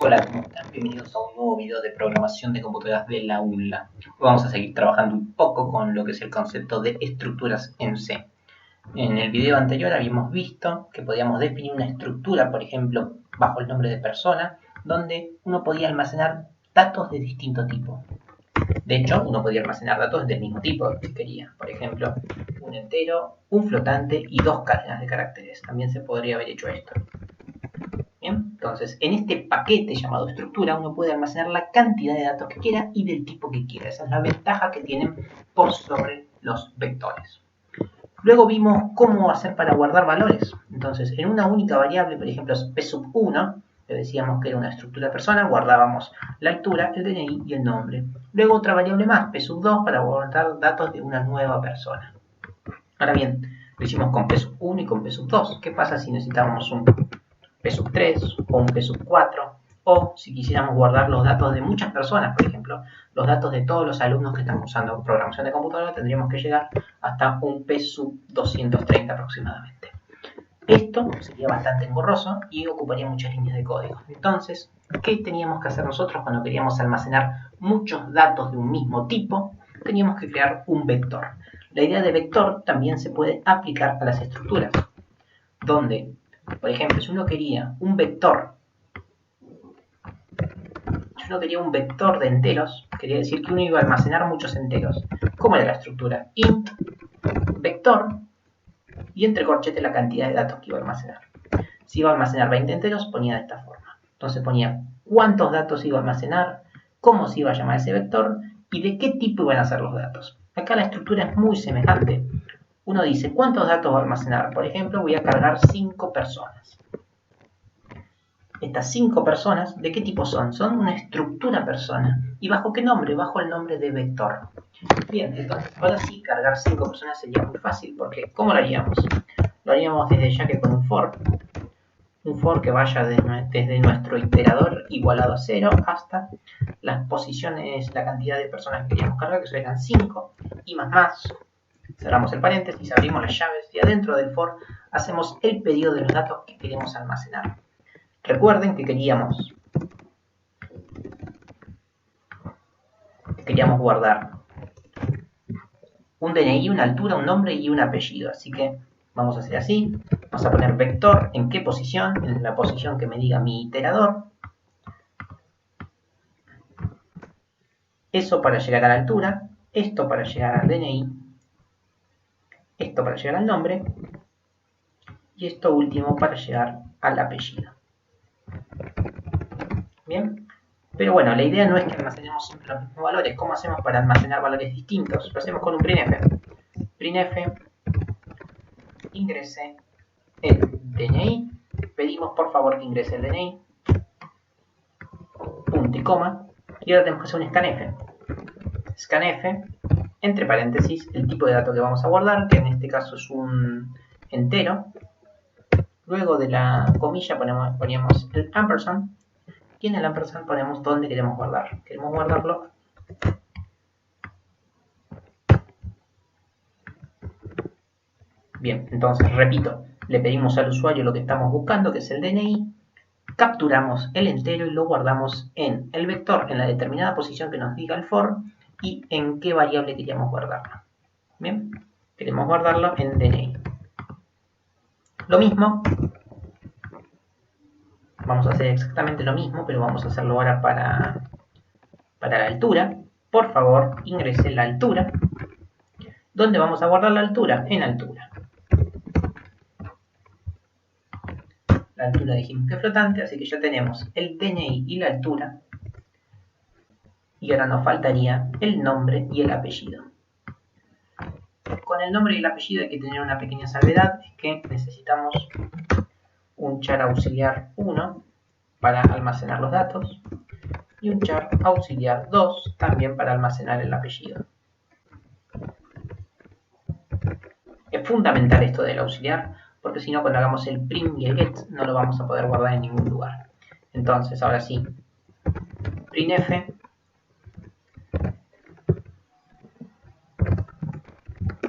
Hola, ¿cómo están? Bienvenidos a un nuevo video de programación de computadoras del aula. Hoy vamos a seguir trabajando un poco con lo que es el concepto de estructuras en C. En el video anterior habíamos visto que podíamos definir una estructura, por ejemplo, bajo el nombre de persona, donde uno podía almacenar datos de distinto tipo. De hecho, uno podía almacenar datos del mismo tipo si quería. Por ejemplo, un entero, un flotante y dos cadenas de caracteres. También se podría haber hecho esto. Bien, entonces, en este paquete llamado estructura, uno puede almacenar la cantidad de datos que quiera y del tipo que quiera. Esa es la ventaja que tienen por sobre los vectores. Luego vimos cómo hacer para guardar valores. Entonces, en una única variable, por ejemplo, p1, le decíamos que era una estructura persona, guardábamos la altura, el DNI y el nombre. Luego otra variable más, p2, para guardar datos de una nueva persona. Ahora bien, lo hicimos con p1 y con p2. ¿Qué pasa si necesitamos un p3 o un p4? O si quisiéramos guardar los datos de muchas personas, por ejemplo, los datos de todos los alumnos que están usando programación de computadora, tendríamos que llegar hasta un p230 aproximadamente. Esto sería bastante engorroso y ocuparía muchas líneas de código. Entonces, ¿qué teníamos que hacer nosotros cuando queríamos almacenar muchos datos de un mismo tipo? Teníamos que crear un vector. La idea de vector también se puede aplicar a las estructuras, donde, por ejemplo, si uno quería un vector de enteros, quería decir que uno iba a almacenar muchos enteros. ¿Cómo era la estructura? Int, vector, y entre corchetes la cantidad de datos que iba a almacenar. Si iba a almacenar 20 enteros, ponía de esta forma. Entonces ponía cuántos datos iba a almacenar, cómo se iba a llamar ese vector, y de qué tipo iban a ser los datos. Acá la estructura es muy semejante. Uno dice, ¿cuántos datos va a almacenar? Por ejemplo, voy a cargar 5 personas. Estas 5 personas, ¿de qué tipo son? Son una estructura persona. ¿Y bajo qué nombre? Bajo el nombre de vector. Bien, entonces ahora sí, cargar 5 personas sería muy fácil, porque ¿cómo lo haríamos? Lo haríamos desde ya que con un for que vaya desde nuestro iterador igualado a 0 hasta las posiciones, la cantidad de personas que queríamos cargar, que eran 5, y más. Cerramos el paréntesis, abrimos las llaves y adentro del for hacemos el pedido de los datos que queremos almacenar. Recuerden que queríamos guardar un DNI, una altura, un nombre y un apellido. Así que vamos a hacer así. Vamos a poner vector en qué posición, en la posición que me diga mi iterador. Eso para llegar a la altura, esto para llegar al DNI, esto para llegar al nombre y esto último para llegar al apellido. Bien, pero bueno, la idea no es que almacenemos siempre los mismos valores. ¿Cómo hacemos para almacenar valores distintos? Lo hacemos con un printf. Printf ingrese el DNI. Pedimos por favor que ingrese el DNI. Punto y coma. Y ahora tenemos que hacer un scanf. Scanf, entre paréntesis, el tipo de dato que vamos a guardar, que en este caso es un entero. Luego de la comilla ponemos el ampersand. Y en el ampersand ponemos dónde queremos guardar. Queremos guardarlo bien. Entonces, repito, le pedimos al usuario lo que estamos buscando, que es el DNI. Capturamos el entero y lo guardamos en el vector, en la determinada posición que nos diga el for, y en qué variable queríamos guardarlo. Bien, queremos guardarlo en DNI. Lo mismo, vamos a hacer exactamente lo mismo, pero vamos a hacerlo ahora para la altura. Por favor, ingrese la altura. ¿Dónde vamos a guardar la altura? En altura. La altura dijimos que es flotante, así que ya tenemos el DNI y la altura. Y ahora nos faltaría el nombre y el apellido. Con el nombre y el apellido hay que tener una pequeña salvedad, es que necesitamos un char auxiliar 1 para almacenar los datos y un char auxiliar 2 también para almacenar el apellido. Es fundamental esto del auxiliar, porque si no, cuando hagamos el print y el get no lo vamos a poder guardar en ningún lugar. Entonces, ahora sí, printf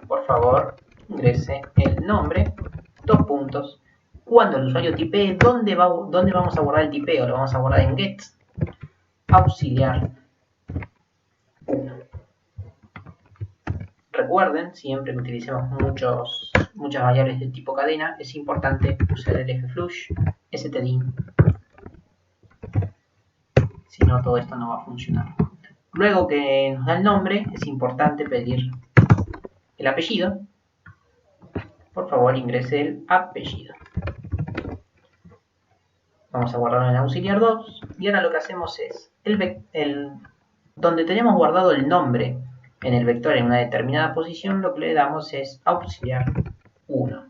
por favor ingrese el nombre, 2 puntos, cuando el usuario tipee, ¿dónde vamos a guardar el tipeo? Lo vamos a guardar en get auxiliar 1. Recuerden, siempre que utilicemos muchas variables de tipo cadena, es importante usar el flush std. Si no, todo esto no va a funcionar. Luego que nos da el nombre, es importante pedir el apellido. Por favor, ingrese el apellido. Vamos a guardarlo en auxiliar 2. Y ahora lo que hacemos es, donde tenemos guardado el nombre en el vector en una determinada posición, lo que le damos es auxiliar 1.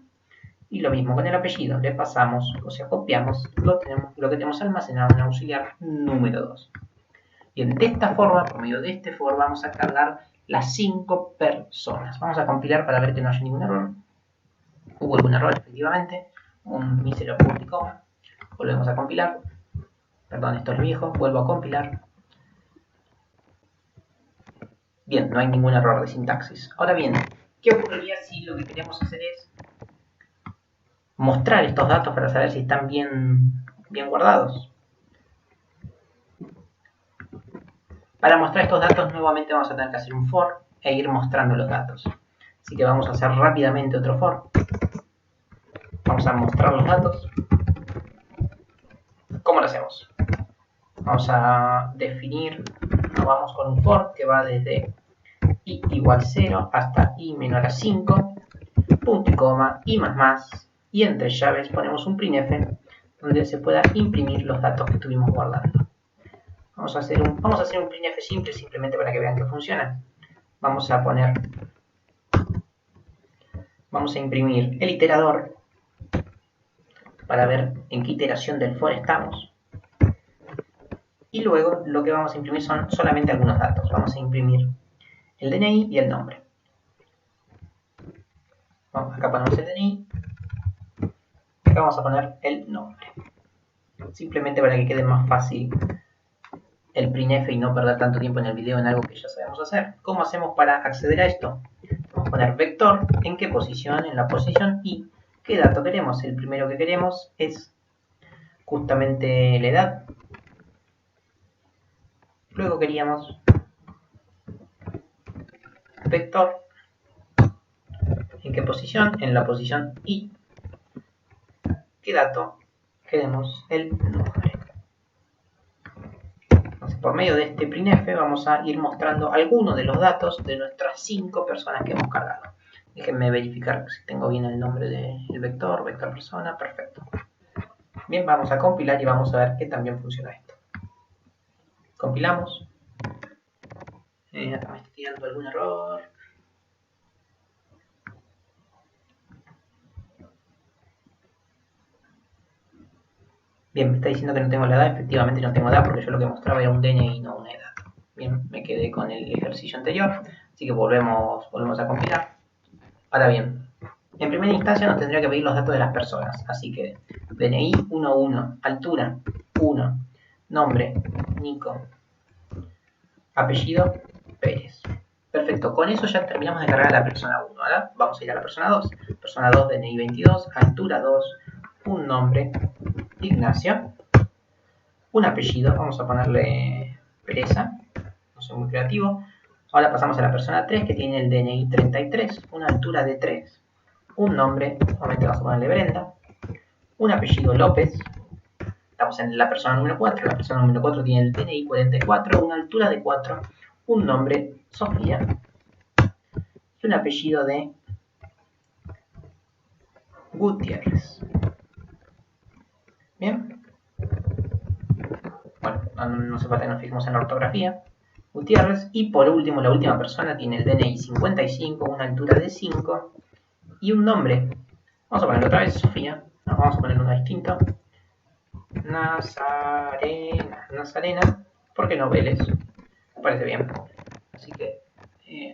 Y lo mismo con el apellido, le pasamos, o sea, copiamos lo que tenemos almacenado en auxiliar número 2. Bien, de esta forma, por medio de este for, vamos a cargar las 5 personas. Vamos a compilar para ver que no haya ningún error. Hubo algún error, efectivamente, un mísero punto y coma. Volvemos a compilar. Perdón, esto es viejo, vuelvo a compilar. Bien, no hay ningún error de sintaxis. Ahora bien, ¿qué ocurriría si lo que queremos hacer es mostrar estos datos para saber si están bien guardados? Para mostrar estos datos nuevamente vamos a tener que hacer un for e ir mostrando los datos. Así que vamos a hacer rápidamente otro for. Vamos a mostrar los datos. ¿Cómo lo hacemos? Vamos a definir, vamos con un for que va desde i igual 0 hasta i menor a 5, punto y coma, i más, y entre llaves ponemos un printf donde se pueda imprimir los datos que estuvimos guardando. Vamos a hacer un printf simple simplemente para que vean que funciona. Vamos a imprimir el iterador para ver en qué iteración del for estamos. Y luego lo que vamos a imprimir son solamente algunos datos. Vamos a imprimir el DNI y el nombre. Acá ponemos el DNI. Acá vamos a poner el nombre. Simplemente para que quede más fácil el printf y no perder tanto tiempo en el video en algo que ya sabemos hacer. ¿Cómo hacemos para acceder a esto? Vamos a poner vector, ¿en qué posición? En la posición y ¿qué dato queremos? El primero que queremos es justamente la edad. Luego queríamos vector, ¿en qué posición? En la posición y ¿qué dato? Queremos el nombre. Entonces, por medio de este printf vamos a ir mostrando algunos de los datos de nuestras 5 personas que hemos cargado. Déjenme verificar si tengo bien el nombre del vector persona, perfecto. Bien, vamos a compilar y vamos a ver que también funciona esto. Compilamos. Acá me está tirando algún error. Bien, me está diciendo que no tengo la edad. Efectivamente no tengo edad porque yo lo que mostraba era un DNI y no una edad. Bien, me quedé con el ejercicio anterior. Así que volvemos a compilar. Ahora bien, en primera instancia nos tendría que pedir los datos de las personas. Así que DNI 11, altura 1, nombre Nico, apellido Pérez. Perfecto, con eso ya terminamos de cargar a la persona 1. Ahora vamos a ir a la persona 2. Persona 2, DNI 22, altura 2, un nombre Ignacio, un apellido, vamos a ponerle Pereza, no soy muy creativo. Ahora pasamos a la persona 3 que tiene el DNI 33, una altura de 3, un nombre, normalmente vamos a ponerle Brenda, un apellido López. Estamos en la persona número 4, la persona número 4 tiene el DNI 44, una altura de 4, un nombre Sofía y un apellido de Gutiérrez. Bien. Bueno, no hace falta que nos fijemos en la ortografía. Gutiérrez. Y por último, la última persona tiene el DNI 55, una altura de 5 y un nombre. Vamos a ponerlo otra vez Sofía. No, vamos a poner uno distinto. Nazarena. ¿Por qué no Vélez? Me parece bien. Así que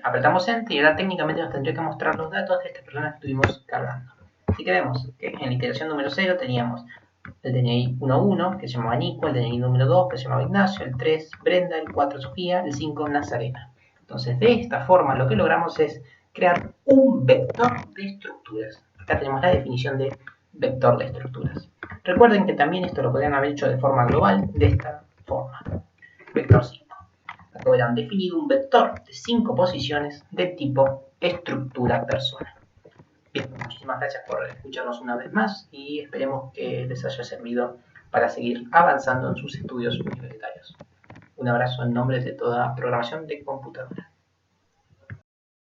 apretamos Enter y ahora técnicamente nos tendría que mostrar los datos de estas personas que estuvimos cargando. Así que vemos que en la iteración número 0 teníamos el DNI 11, que se llamaba Nico, el DNI número 2, que se llamaba Ignacio, el 3, Brenda, el 4, Sofía, el 5, Nazarena. Entonces, de esta forma, lo que logramos es crear un vector de estructuras. Acá tenemos la definición de vector de estructuras. Recuerden que también esto lo podrían haber hecho de forma global, de esta forma. Vector 5. Acá hubieran definido un vector de 5 posiciones del tipo estructura persona. Bien, muchísimas gracias por escucharnos una vez más y esperemos que les haya servido para seguir avanzando en sus estudios universitarios. Un abrazo en nombre de toda programación de computadora.